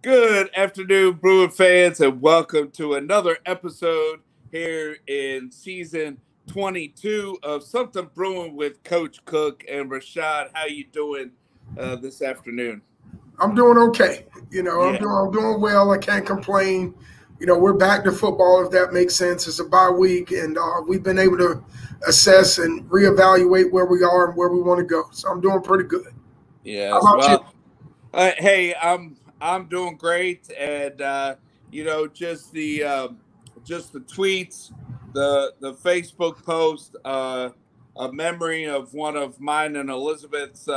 Good afternoon, Bruin fans, and welcome to another episode here in season 22 of Something Brewing with Coach Cook and Rashad. How you doing this afternoon? I'm doing okay. Yeah, I'm doing well. I can't complain. We're back to football, if that makes sense. It's a bye week, and we've been able to assess and reevaluate where we are and where we want to go. So I'm doing pretty good. How yes. about you? Hey, I'm doing great, and just the tweets, the Facebook post, a memory of one of mine and Elizabeth's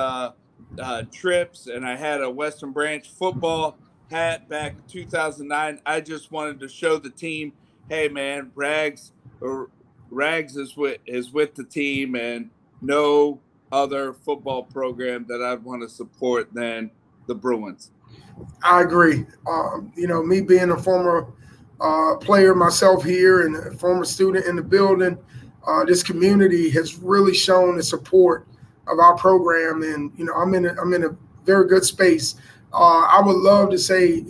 trips, and I had a Western Branch football hat back in 2009. I just wanted to show the team, hey man, Rags is with the team, and no other football program that I'd want to support than the Bruins. I agree. Me being a former player myself here and a former student in the building, this community has really shown the support of our program, and I'm in a very good space. I would love to say,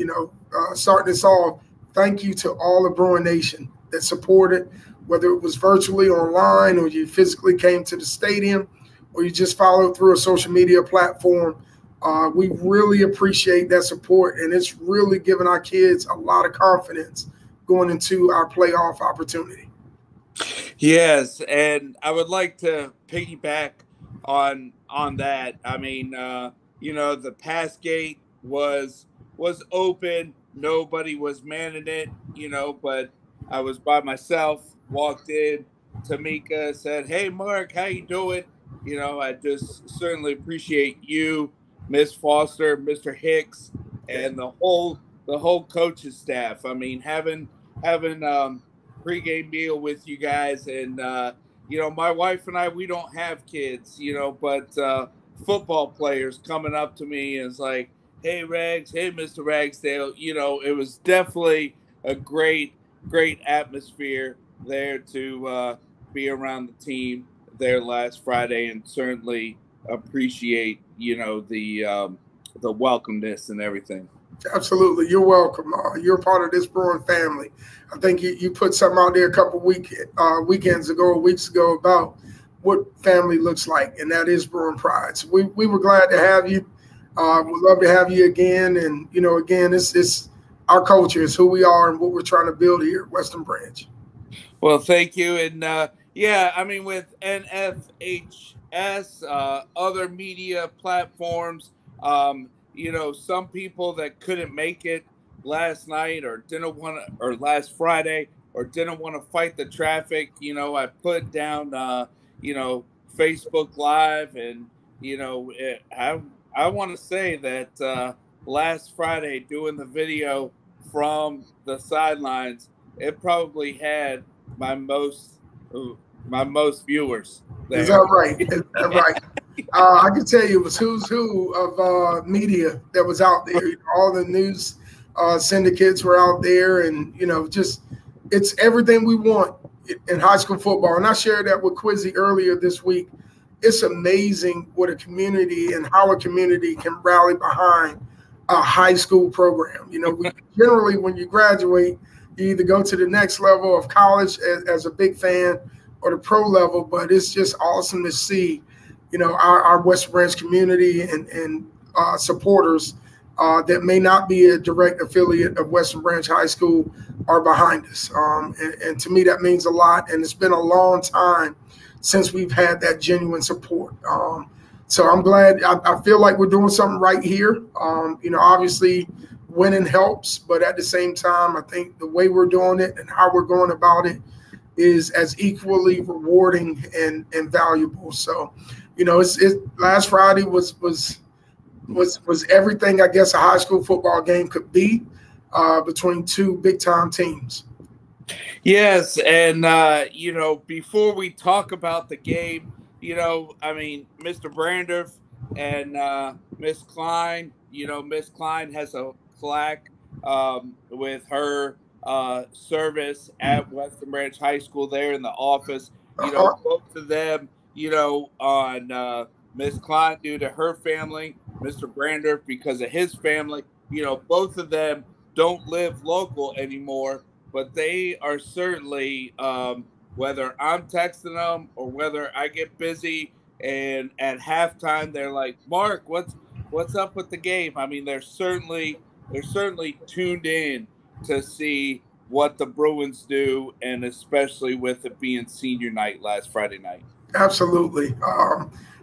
starting this off, thank you to all of Bruin Nation that supported, whether it was virtually online or you physically came to the stadium or you just followed through a social media platform. We really appreciate that support, and it's really given our kids a lot of confidence going into our playoff opportunity. Yes, and I would like to piggyback on that. I mean, the pass gate was open. Nobody was manning it, but I was by myself, walked in, Tamika said, "Hey Mark, how you doing?" I just certainly appreciate you, Miss Foster, Mr. Hicks, and the whole coaching staff. I mean, having pregame meal with you guys. And, my wife and I, we don't have kids, but football players coming up to me and it's like, hey, Rags, hey, Mr. Ragsdale. It was definitely a great atmosphere there to be around the team there last Friday, and certainly appreciate, the welcomeness and everything. Absolutely. You're welcome. You're part of this Bruin family. I think you put something out there a couple weekends ago or weeks ago about what family looks like, and that is Bruin Pride. So we were glad to have you. We'd love to have you again. And, again, it's our culture. It's who we are and what we're trying to build here at Western Branch. Well, thank you. And yeah, I mean, with NFHS, other media platforms, some people that couldn't make it last night or didn't want to, or last Friday, or didn't want to fight the traffic, I put down, Facebook Live, and, I want to say that last Friday doing the video from the sidelines, it probably had my most my most viewers Is there. that right? Is that right? I can tell you it was who's who of media that was out there. All the news syndicates were out there, and just it's everything we want in high school football. And I shared that with Quizzy earlier this week. It's amazing what a community and how a community can rally behind a high school program. Generally when you graduate, you either go to the next level of college as a big fan or the pro level, but it's just awesome to see, our West Branch community and supporters that may not be a direct affiliate of Western Branch High School are behind us. And to me, that means a lot. And it's been a long time since we've had that genuine support. So I'm glad. I feel like we're doing something right here. Obviously winning helps, but at the same time, I think the way we're doing it and how we're going about it is as equally rewarding and valuable. So, last Friday was everything I guess a high school football game could be between two big time teams. Yes, and before we talk about the game, I mean, Mr. Brandorf and Miss Klein, Miss Klein has a plaque with her service at Western Branch High School there in the office. Both of them, on Miss Klein due to her family, Mr. Brandorf because of his family. both of them don't live local anymore, but they are certainly, whether I'm texting them or whether I get busy and at halftime they're like, Mark, what's up with the game? I mean, they're certainly tuned in to see what the Bruins do, and especially with it being senior night last Friday night. Absolutely.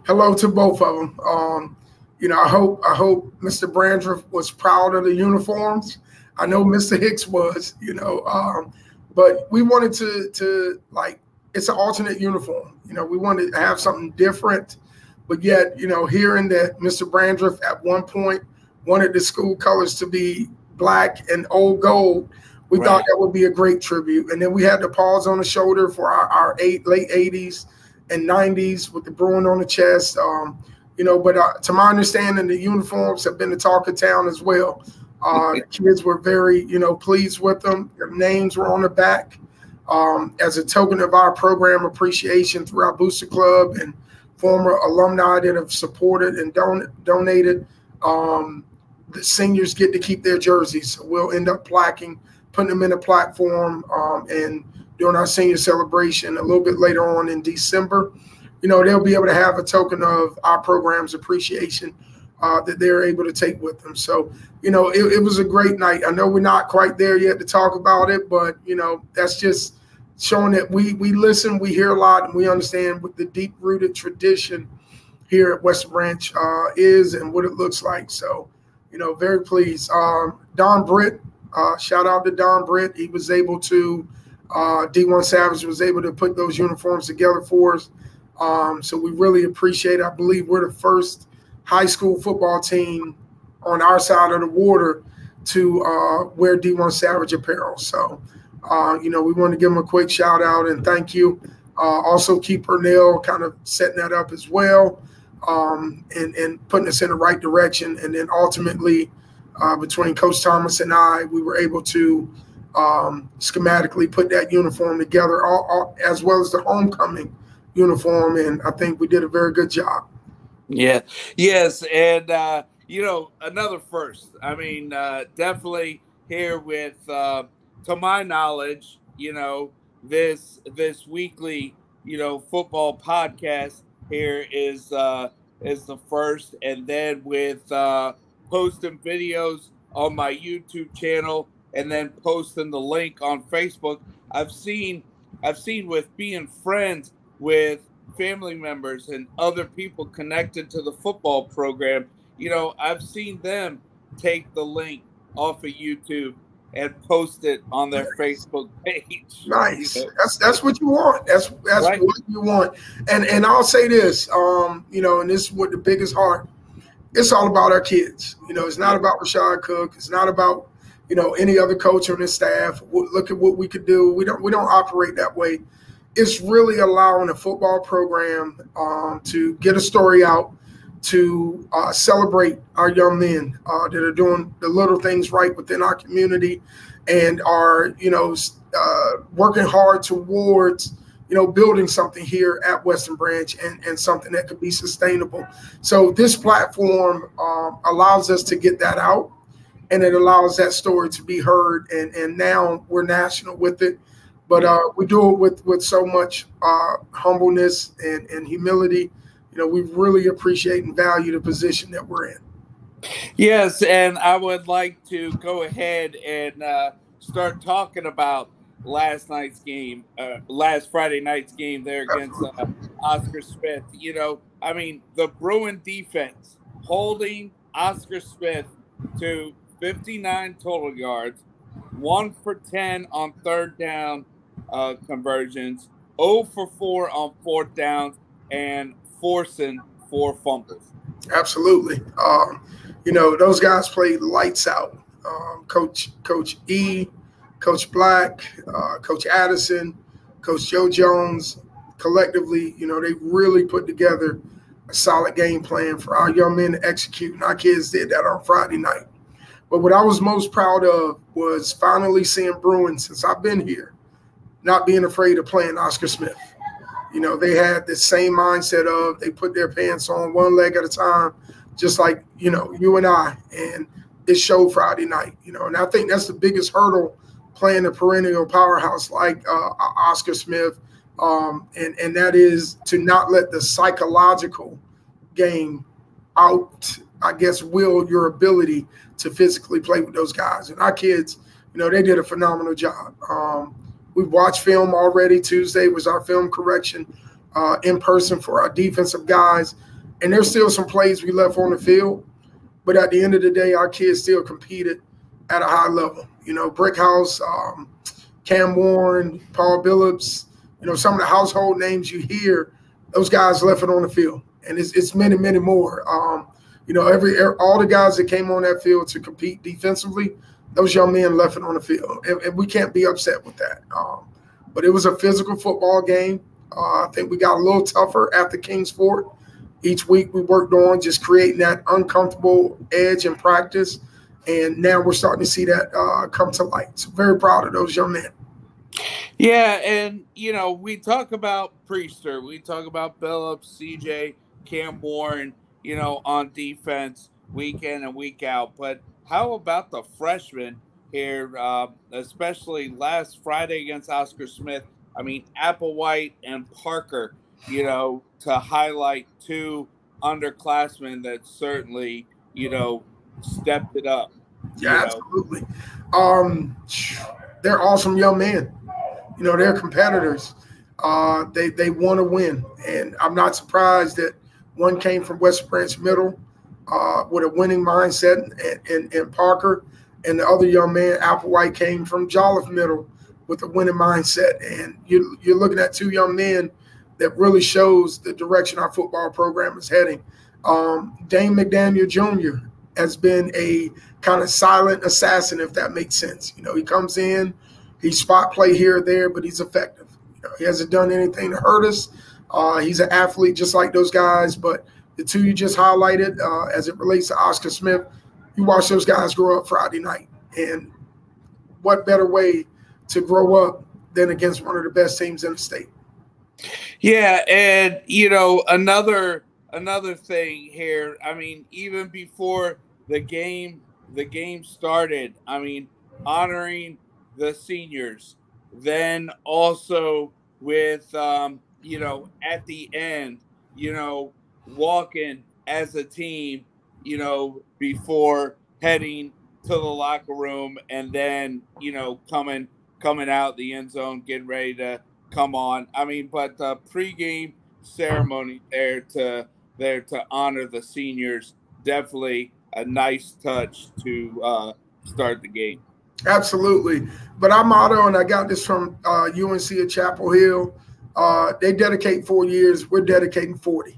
Hello to both of them. I hope Mr. Brandreth was proud of the uniforms. I know Mr. Hicks was, but we wanted to like, it's an alternate uniform. We wanted to have something different, but yet, hearing that Mr. Brandreth at one point wanted the school colors to be black and old gold, we thought that would be a great tribute. And then we had the paws on the shoulder for our late 80s and 90s with the Bruin on the chest. But to my understanding, the uniforms have been the talk of town as well. The kids were very, pleased with them. Their names were on the back as a token of our program appreciation through our Booster Club and former alumni that have supported and donated. The seniors get to keep their jerseys. So we'll end up putting them in a platform and doing our senior celebration a little bit later on in December. They'll be able to have a token of our program's appreciation that they're able to take with them. So, it was a great night. I know we're not quite there yet to talk about it, but, that's just showing that we listen, we hear a lot, and we understand what the deep-rooted tradition here at Western Branch is and what it looks like. So, very pleased. Don Britt, shout out to Don Britt. He was able to, D1 Savage was able to put those uniforms together for us. So we really appreciate it. I believe we're the first high school football team on our side of the water to wear D1 Savage apparel. So, we want to give them a quick shout out and thank you. Also, Keith Purnell kind of setting that up as well and putting us in the right direction. And then ultimately, between Coach Thomas and I, we were able to schematically put that uniform together, as well as the homecoming uniform, and I think we did a very good job. Yeah. Yes. And, another first. I mean, definitely here with, to my knowledge, this weekly, football podcast here is the first. And then with posting videos on my YouTube channel and then posting the link on Facebook, I've seen with being friends with family members and other people connected to the football program, I've seen them take the link off of YouTube and post it on their Facebook page. Nice. That's what you want. That's right. What you want. And I'll say this, and this is what the biggest heart, it's all about our kids. It's not about Rashad Cook. It's not about, any other coach on this staff. Look at what we could do. We don't operate that way. It's really allowing the football program to get a story out, to celebrate our young men that are doing the little things right within our community and are, working hard towards, building something here at Western Branch and something that could be sustainable. So this platform allows us to get that out, and it allows that story to be heard. And now we're national with it. But we do it with so much humbleness and humility. We really appreciate and value the position that we're in. Yes, and I would like to go ahead and start talking about last Friday night's game there against Oscar Smith. The Bruin defense holding Oscar Smith to 59 total yards, 1 for 10 on third down conversions, 0 for 4 on fourth downs, and forcing 4 fumbles. Absolutely. Those guys played lights out. Coach E, Coach Black, Coach Addison, Coach Joe Jones, collectively, they really put together a solid game plan for our young men to execute, and our kids did that on Friday night. But what I was most proud of was finally seeing Bruin, since I've been here, not being afraid of playing Oscar Smith. They had the same mindset of they put their pants on one leg at a time, just like, you and I. And it showed Friday night, and I think that's the biggest hurdle playing a perennial powerhouse like Oscar Smith, and that is to not let the psychological game out, I guess, will your ability to physically play with those guys. And our kids, they did a phenomenal job. We've watched film already. Tuesday was our film correction in person for our defensive guys. And there's still some plays we left on the field. But at the end of the day, our kids still competed at a high level. Brickhouse, Cam Warren, Paul Billups, some of the household names you hear, those guys left it on the field. And it's many, many more. All the guys that came on that field to compete defensively, those young men left it on the field. And we can't be upset with that. But it was a physical football game. I think we got a little tougher after Kings Fort. Each week we worked on just creating that uncomfortable edge in practice. And now we're starting to see that come to light. So very proud of those young men. Yeah, and, we talk about Priester. We talk about Billups, CJ, Cam Warren, on defense week in and week out. But how about the freshmen here, especially last Friday against Oscar Smith? I mean, Applewhite and Parker, to highlight two underclassmen that certainly, stepped it up. Yeah, absolutely. They're awesome young men. They're competitors. They want to win. And I'm not surprised that one came from West Branch Middle with a winning mindset and Parker, and the other young man, Applewhite, came from Jolliffe Middle with a winning mindset. And you're looking at two young men that really shows the direction our football program is heading. Dane McDaniel Jr. has been a kind of silent assassin, if that makes sense. He comes in, he spot play here or there, but he's effective. He hasn't done anything to hurt us. He's an athlete just like those guys. But the two you just highlighted, as it relates to Oscar Smith, you watch those guys grow up Friday night. And what better way to grow up than against one of the best teams in the state? Yeah, and, another thing here, I mean, even before the game started, I mean, honoring the seniors, then also with, at the end, walking as a team, before heading to the locker room and then, coming out the end zone, getting ready to come on. I mean, but the pregame ceremony there to honor the seniors, definitely a nice touch to start the game. Absolutely. But our motto, and I got this from UNC at Chapel Hill, they dedicate 4 years. We're dedicating 40.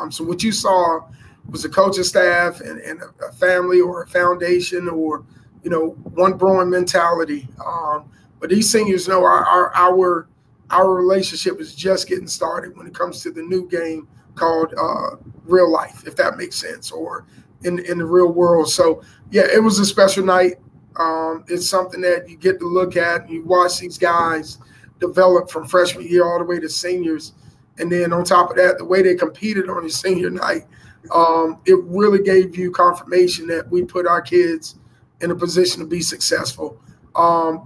So what you saw was a coaching staff and a family or a foundation or, one Bruin mentality. But these seniors know our relationship is just getting started when it comes to the new game called real life, if that makes sense, or in the real world. So, yeah, it was a special night. It's something that you get to look at and you watch these guys develop from freshman year all the way to seniors. And then on top of that, the way they competed on the senior night, it really gave you confirmation that we put our kids in a position to be successful.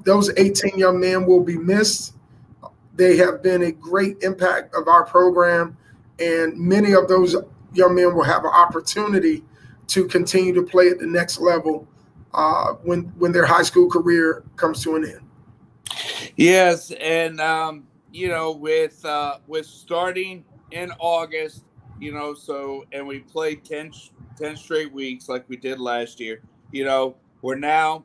Those 18 young men will be missed. They have been a great impact of our program, and many of those young men will have an opportunity to continue to play at the next level when their high school career comes to an end. Yes, and with starting in August, and we played 10 straight weeks like we did last year. We're now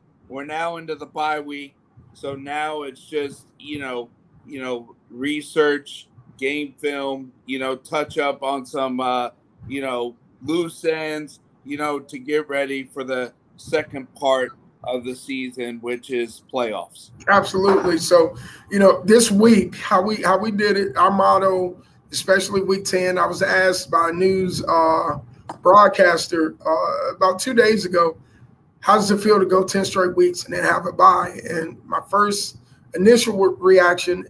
into the bye week, so now it's just research, game film, touch up on some loose ends, to get ready for the second part of the season, which is playoffs. Absolutely. So, this week, how we did it, our motto, especially week 10, I was asked by a news broadcaster about 2 days ago, how does it feel to go 10 straight weeks and then have a bye? And my first initial reaction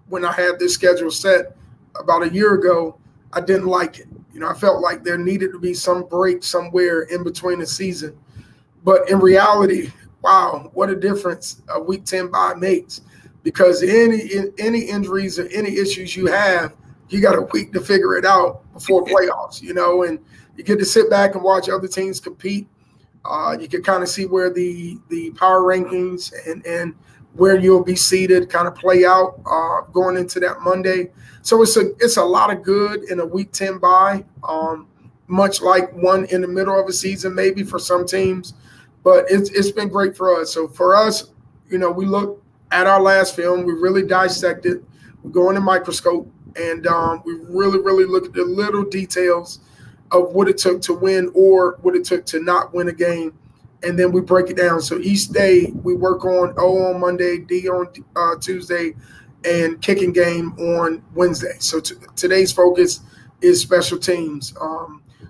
when I had this schedule set about a year ago, I didn't like it. I felt like there needed to be some break somewhere in between the season. But in reality, wow, what a difference a week 10 bye makes. Because any injuries or any issues you have, you got a week to figure it out before playoffs, and you get to sit back and watch other teams compete. You can kind of see where the power rankings and where you'll be seated kind of play out going into that Monday. So it's a lot of good in a week 10 bye, much like one in the middle of a season maybe for some teams. But it's been great for us. So for us, we look at our last film, we really dissect it. We go in the microscope, and we really, really look at the little details of what it took to win or what it took to not win a game. And then we break it down. So each day we work on O on Monday, D on Tuesday, and kicking game on Wednesday. So today's focus is special teams.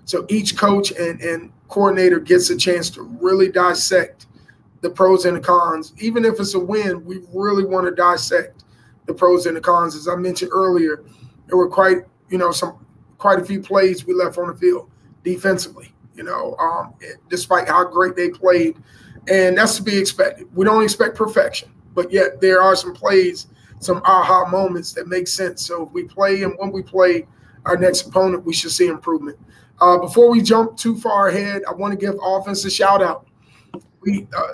So each coach and coordinator gets a chance to really dissect the pros and the cons. Even if it's a win, we really want to dissect the pros and the cons. As I mentioned earlier, there were quite a few plays we left on the field defensively, despite how great they played. And that's to be expected. We don't expect perfection, but yet there are some plays, some aha moments that make sense. So if we play and when we play our next opponent, we should see improvement. Before we jump too far ahead, I want to give offense a shout out.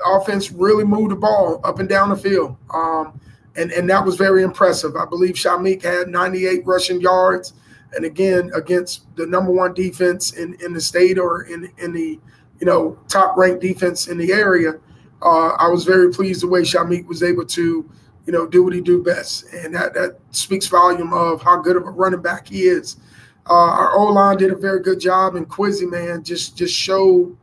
Offense really moved the ball up and down the field. And that was very impressive. I believe Shamik had 98 rushing yards. And again, against the number one defense in the state or in the top ranked defense in the area, I was very pleased the way Shamik was able to do what he do best. And that speaks volume of how good of a running back he is. Our O-line did a very good job, and Quizzy, man, just showed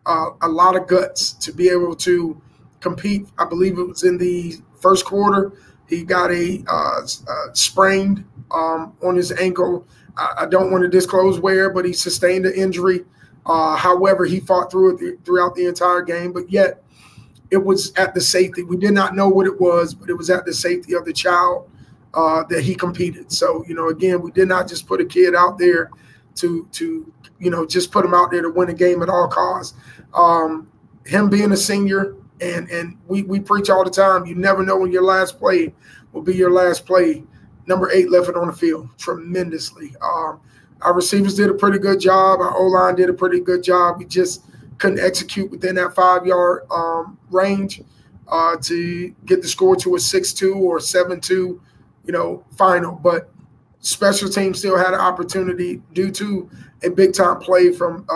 a lot of guts to be able to compete. I believe it was in the first quarter. He got a sprained on his ankle. I don't want to disclose where, but he sustained an injury. However, he fought through it throughout the entire game, but yet it was at the safety. We did not know what it was, but it was at the safety of the child that he competed. So, again, we did not just put a kid out there to just put him out there to win a game at all costs. Him being a senior, and we preach all the time, you never know when your last play will be your last play. Number 8 left it on the field tremendously. Our receivers did a pretty good job. Our O-line did a pretty good job. We just couldn't execute within that 5-yard range to get the score to a 6-2 or 7-2, final. But special teams still had an opportunity due to a big-time play from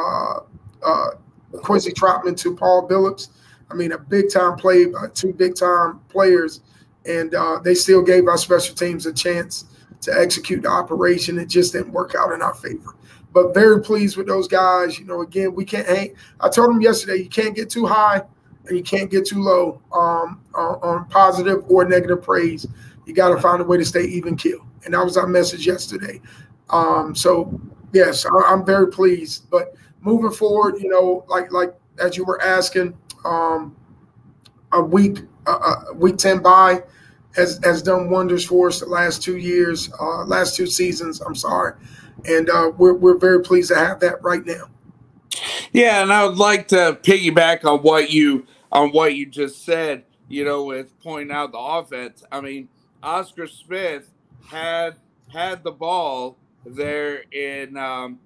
Quincy Trotman to Paul Billups. I mean, a big-time play by two big-time players, and they still gave our special teams a chance to execute the operation. It just didn't work out in our favor. But very pleased with those guys. Again, we can't hang. I told them yesterday, you can't get too high and you can't get too low on positive or negative praise. You got to find a way to stay even keel. And that was our message yesterday. So, yes, I'm very pleased. But moving forward, like as you were asking, a week 10 bye has done wonders for us the last 2 years, last 2 seasons, I'm sorry. And we're very pleased to have that right now. Yeah, and I would like to piggyback on what you just said, with pointing out the offense. I mean, Oscar Smith had the ball there in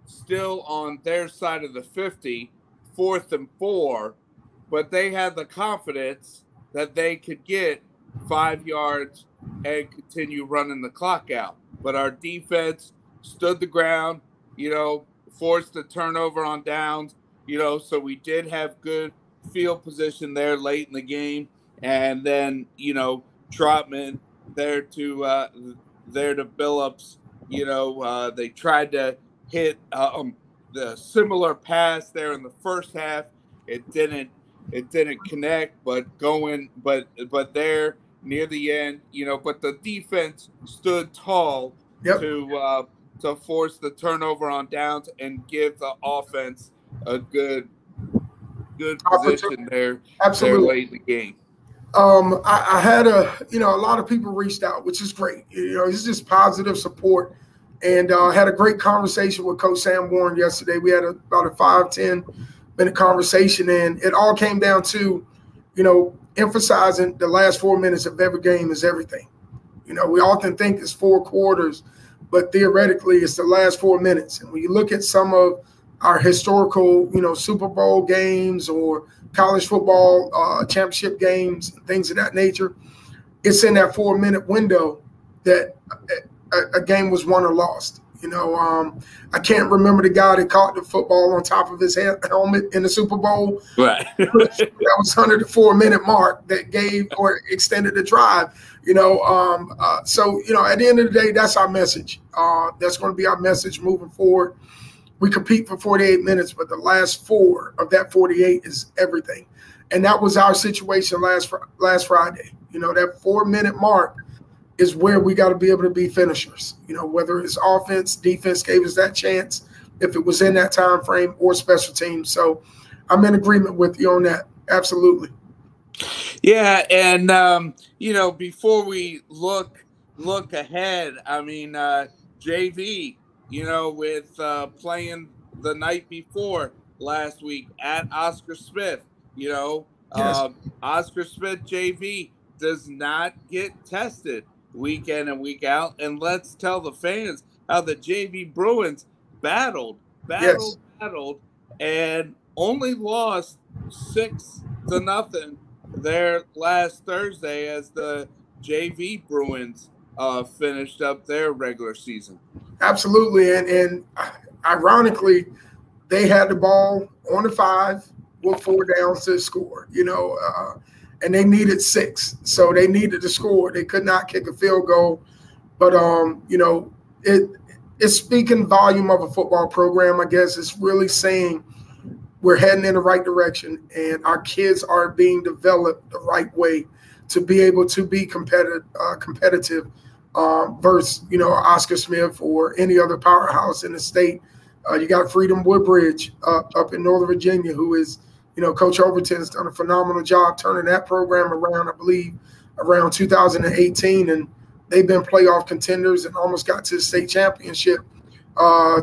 still on their side of the 50, 4th and 4, but they had the confidence that they could get 5 yards and continue running the clock out. But our defense stood the ground, forced the turnover on downs, so we did have good field position there late in the game. And then, Trotman there to Billups, they tried to hit the similar pass there in the first half. It didn't connect, but there near the end, but the defense stood tall to force the turnover on downs and give the offense a good position there late in the game. I had a lot of people reached out, which is great. It's just positive support. And had a great conversation with Coach Sam Warren yesterday. We had about a 5-10 minute conversation, and it all came down to, emphasizing the last 4 minutes of every game is everything. We often think it's 4 quarters, but theoretically it's the last 4 minutes. And when you look at some of our historical, Super Bowl games or college football championship games, and things of that nature, it's in that 4-minute window that a game was won or lost. I can't remember the guy that caught the football on top of his helmet in the Super Bowl. Right. That was under the 4-minute mark that gave or extended the drive. So at the end of the day, that's our message. That's going to be our message moving forward. We compete for 48 minutes, but the last 4 of that 48 is everything. And that was our situation last Friday. That 4-minute mark is where we got to be able to be finishers. Whether it's offense, defense gave us that chance, if it was in that time frame, or special teams. So I'm in agreement with you on that. Absolutely. Yeah, and before we look ahead, JV, with playing the night before last week at Oscar Smith, Yes. Oscar Smith JV does not get tested week in and week out. And let's tell the fans how the JV Bruins battled, and only lost 6-0 there last Thursday as the JV Bruins finished up their regular season. Absolutely. And ironically, they had the ball on the 5 with 4 downs to score, and they needed 6. So they needed to score. They could not kick a field goal. But, it's speaking volume of a football program, I guess. It's really saying we're heading in the right direction, and our kids are being developed the right way to be able to be competitive versus, Oscar Smith or any other powerhouse in the state. You got Freedom Woodbridge up in Northern Virginia, who is, Coach Overton has done a phenomenal job turning that program around, I believe, around 2018. And they've been playoff contenders and almost got to the state championship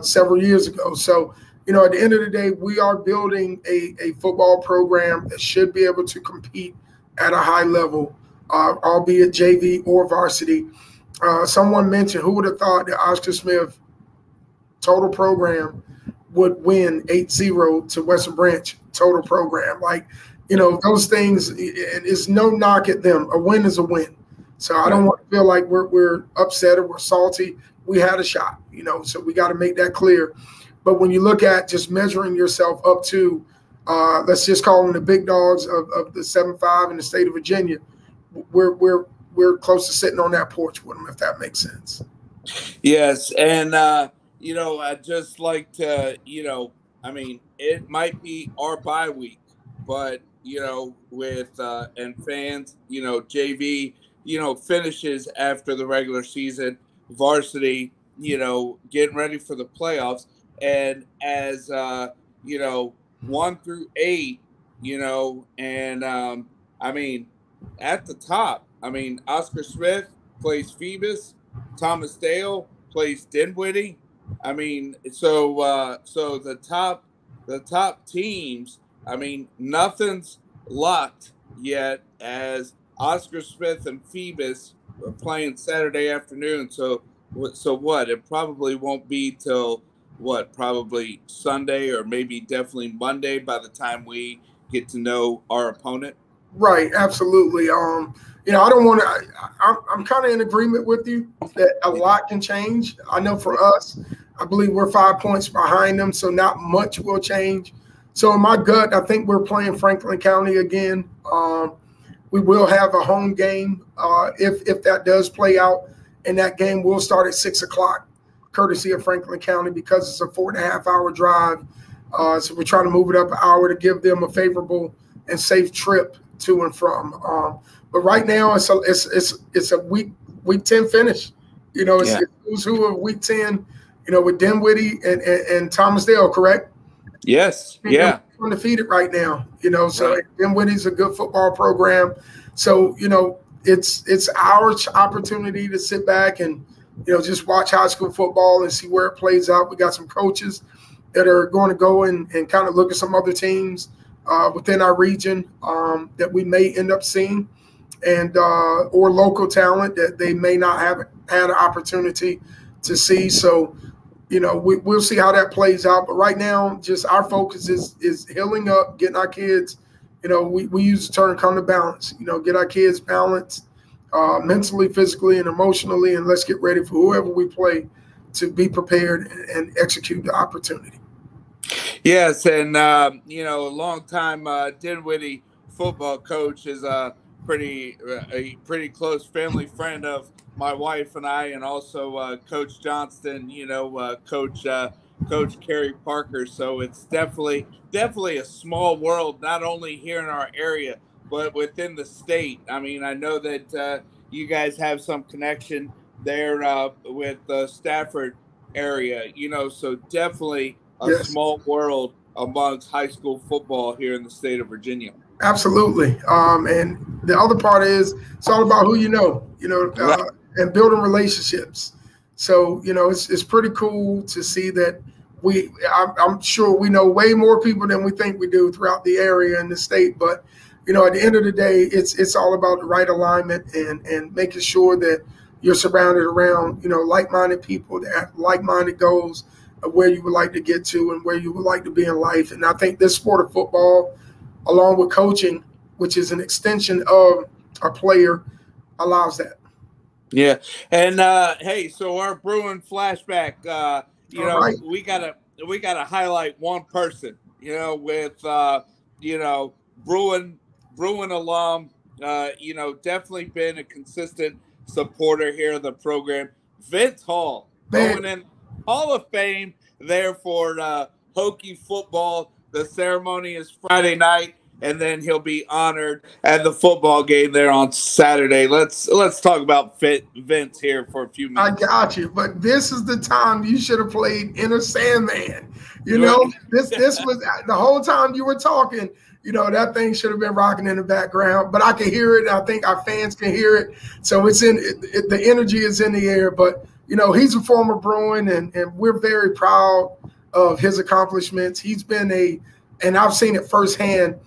several years ago. So, at the end of the day, we are building a football program that should be able to compete at a high level, albeit JV or varsity. Someone mentioned, who would have thought that Oscar Smith total program would win 8-0 to Western Branch total program? Those things, it's no knock at them. A win is a win. So I don't want to feel like we're upset or we're salty. We had a shot, so we got to make that clear. But when you look at just measuring yourself up to, let's just call them the big dogs of the 7-5 in the state of Virginia, we're close to sitting on that porch with them, if that makes sense. Yes, and I'd just like to, it might be our bye week, but with and fans, JV, finishes after the regular season, varsity, getting ready for the playoffs. And as 1 through 8, and at the top, Oscar Smith plays Phoebus, Thomas Dale plays Dinwiddie. So the top teams, nothing's locked yet, as Oscar Smith and Phoebus are playing Saturday afternoon. So what? It probably won't be till probably Sunday or maybe definitely Monday by the time we get to know our opponent. Right. Absolutely. I don't want to, I'm kind of in agreement with you that a lot can change. I know for us, I believe we're 5 points behind them, so not much will change. So in my gut, I think we're playing Franklin County again. We will have a home game if that does play out, and that game will start at 6 o'clock, courtesy of Franklin County, because it's a 4.5-hour drive. So we're trying to move it up an hour to give them a favorable and safe trip to and from. But right now, it's a week 10 finish. It's who's who of week 10. With Dinwiddie and Thomas Dale, correct? Yes. Yeah. We're undefeated right now. So right. Dinwiddie's a good football program. So it's our opportunity to sit back and just watch high school football and see where it plays out. We got some coaches that are going to go and kind of look at some other teams within our region that we may end up seeing, and or local talent that they may not have had an opportunity to see. So, we'll see how that plays out. But right now, just our focus is healing up, getting our kids, we use the term come to balance, get our kids balanced mentally, physically, and emotionally, and let's get ready for whoever we play to be prepared and execute the opportunity. Yes, and a long-time Dinwiddie football coach is a pretty close family friend of my wife and I, and also Coach Johnston. Coach Kerry Parker. So it's definitely a small world, not only here in our area but within the state. I mean, I know that you guys have some connection there with the Stafford area. So definitely a small world amongst high school football here in the state of Virginia. Absolutely. And the other part is it's all about who right. And building relationships. So, it's pretty cool to see that I'm sure we know way more people than we think we do throughout the area and the state. But, at the end of the day, it's all about the right alignment and making sure that you're surrounded around, like-minded people that have like-minded goals of where you would like to get to and where you would like to be in life. And I think this sport of football, along with coaching, which is an extension of a player, allows that. Yeah. And hey, so our Bruin flashback, right. we gotta highlight one person, with Bruin alum, definitely been a consistent supporter here of the program. Vince Hall, going in Hall of Fame there for Hokie football. The ceremony is Friday night, and then he'll be honored at the football game there on Saturday. Let's talk about Vince here for a few minutes. I got you, but this is the time you should have played Inner Sandman. This was the whole time you were talking. That thing should have been rocking in the background, but I can hear it. I think our fans can hear it. So it's the energy is in the air, but he's a former Bruin, and we're very proud of his accomplishments. He's been and I've seen it firsthand,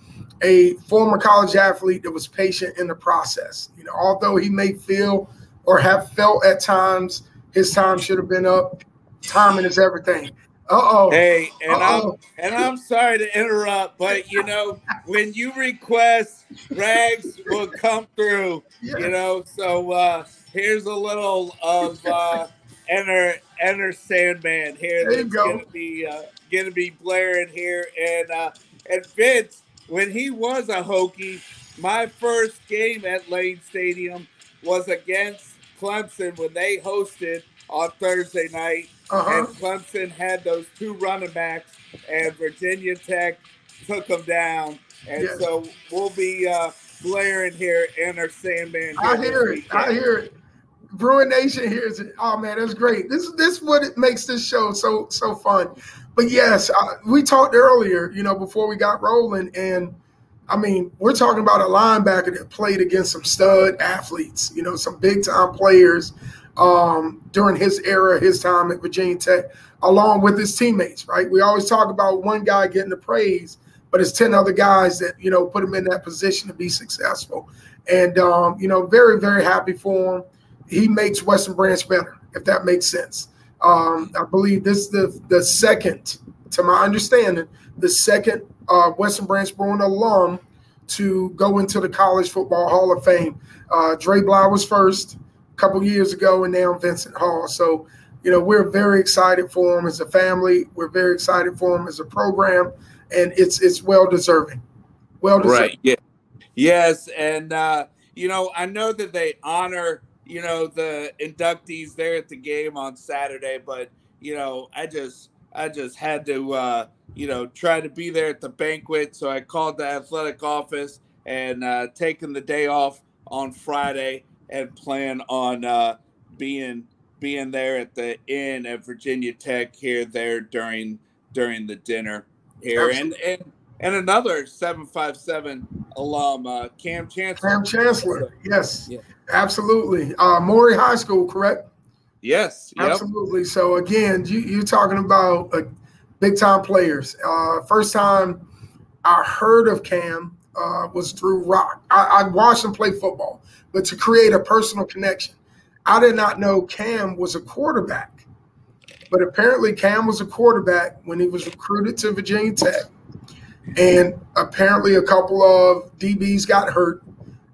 a former college athlete that was patient in the process. Although he may feel or have felt at times his time should have been up, timing is everything. Hey, I'm sorry to interrupt, but when you request, Rags will come through. Yes. So here's a little of Enter Sandman here. That's gonna be blaring here, and Vince, when he was a Hokie, my first game at Lane Stadium was against Clemson when they hosted on Thursday night. And Clemson had those two running backs, and Virginia Tech took them down. And so we'll be blaring here Enter Sandman. I hear it. Bruin Nation hears it. Oh man, that's great. This is what it makes this show so fun. But yes, we talked earlier, before we got rolling, and I mean, we're talking about a linebacker that played against some stud athletes, some big time players during his era, his time at Virginia Tech, along with his teammates, right? We always talk about one guy getting the praise, but it's 10 other guys that, put him in that position to be successful. And, very, very happy for him. He makes Western Branch better, if that makes sense. I believe this is the second, to my understanding, the second Western Branch Bruin alum to go into the College Football Hall of Fame. Dre Bly was first a couple years ago, and now Vincent Hall. So, we're very excited for him as a family. We're very excited for him as a program, and it's well-deserving. Well-deserving. Right, yeah. Yes, and, I know that they honor – the inductees there at the game on Saturday, but, I just had to, try to be there at the banquet. So I called the athletic office and taking the day off on Friday and plan on being there at the inn at Virginia Tech there during the dinner here. And another 757 alum, Cam Chancellor. Cam Chancellor, yes. Yeah. Absolutely. Maury High School, correct? Yes. Yep. Absolutely. So, again, you're talking about big time players. First time I heard of Cam was through Rock. I watched him play football, but to create a personal connection, I did not know Cam was a quarterback. But apparently Cam was a quarterback when he was recruited to Virginia Tech. And apparently a couple of DBs got hurt.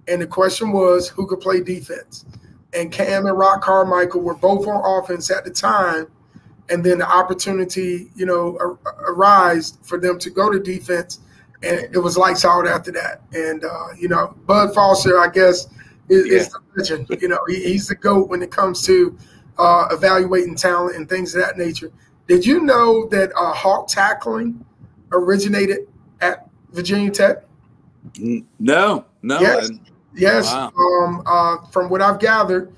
And the question was who could play defense. And Cam and Rock Carmichael were both on offense at the time. And then the opportunity, arise for them to go to defense. And it was lights out after that. And, Bud Foster, I guess, is the legend. He's the GOAT when it comes to evaluating talent and things of that nature. Did you know that hawk tackling originated at Virginia Tech? No. Yes. Wow. From what I've gathered,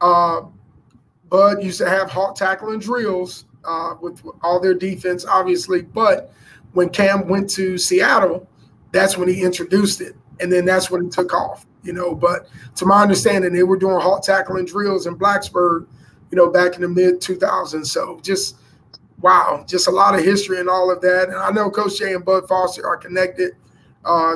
Bud used to have hawk tackling drills with all their defense, obviously. But when Cam went to Seattle, that's when he introduced it. And then that's when it took off, But to my understanding, they were doing hawk tackling drills in Blacksburg, back in the mid-2000s. So just, wow, just a lot of history and all of that. And I know Coach Jay and Bud Foster are connected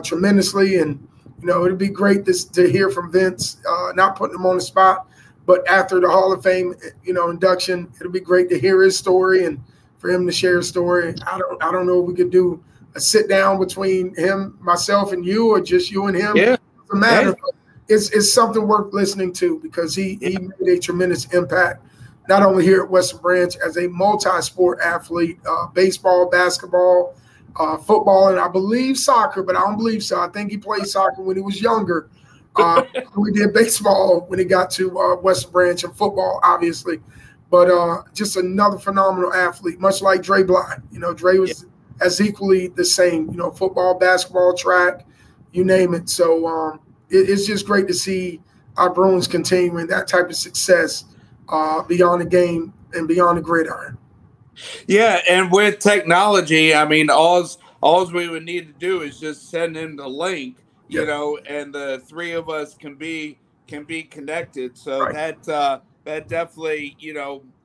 tremendously. And, it'd be great to hear from Vince, not putting him on the spot, but after the Hall of Fame, induction, it'll be great to hear his story and for him to share his story. I don't know if we could do a sit down between him, myself, and you, or just you and him. Yeah. It doesn't matter. But it's something worth listening to because he made a tremendous impact, not only here at Western Branch as a multi-sport athlete, baseball, basketball, football, and I believe soccer, but I don't believe so. I think he played soccer when he was younger. We did baseball when he got to Western Branch, and football, obviously. But just another phenomenal athlete, much like Dre Bly. Dre was as equally the same, football, basketball, track, you name it. So it's just great to see our Bruins continuing that type of success beyond the game and beyond the gridiron. Yeah, and with technology, I mean, all we would need to do is just send him the link, and the three of us can be connected. So Right. that definitely,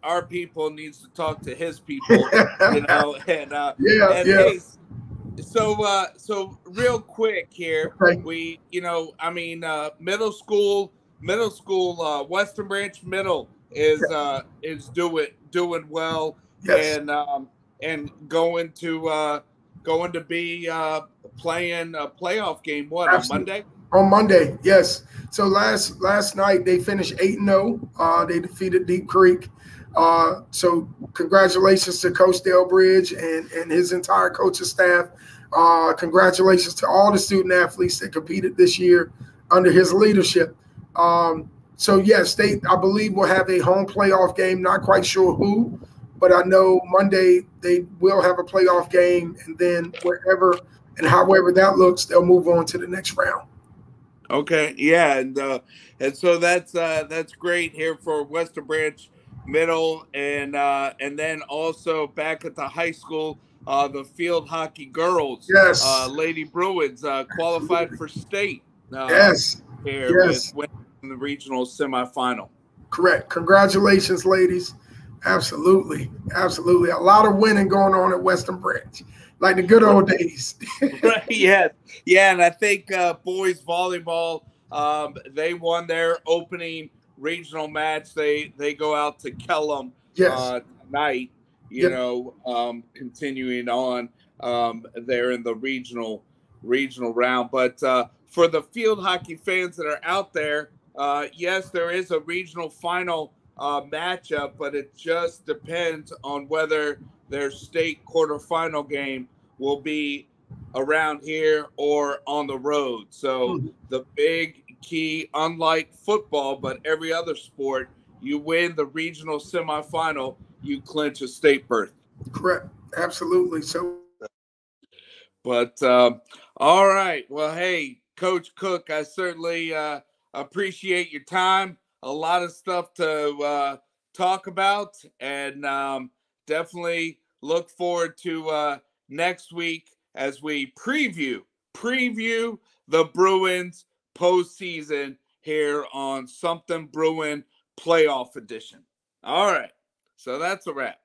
our people needs to talk to his people, and hey, so real quick here, we, middle school, Western Branch Middle is doing well. Yes. And going to be playing a playoff game. What, Absolutely. on Monday? On Monday, yes. So last night they finished 8-0. They defeated Deep Creek. So congratulations to Coach Delbridge and his entire coaching staff. Congratulations to all the student athletes that competed this year under his leadership. So yes, I believe will have a home playoff game. Not quite sure who. But I know Monday they will have a playoff game, and then wherever and however that looks, they'll move on to the next round. Okay, yeah, and so that's great here for Western Branch Middle, and then also back at the high school, the field hockey girls, Lady Bruins qualified for state. Here with in the regional semifinal. Correct. Congratulations, ladies. Absolutely. A lot of winning going on at Western Branch, like the good old days. Right, yeah, and I think boys volleyball, they won their opening regional match. They go out to Kellum tonight. Continuing on, they're in the regional round. But for the field hockey fans that are out there, yes, there is a regional final matchup, but it just depends on whether their state quarterfinal game will be around here or on the road. So the big key, unlike football, but every other sport, you win the regional semifinal, you clinch a state berth. Correct. Absolutely. So, but all right. Well, hey, Coach Cook, I certainly appreciate your time. A lot of stuff to talk about, and definitely look forward to next week as we preview the Bruins postseason here on Something Bruin Playoff Edition. All right, so that's a wrap.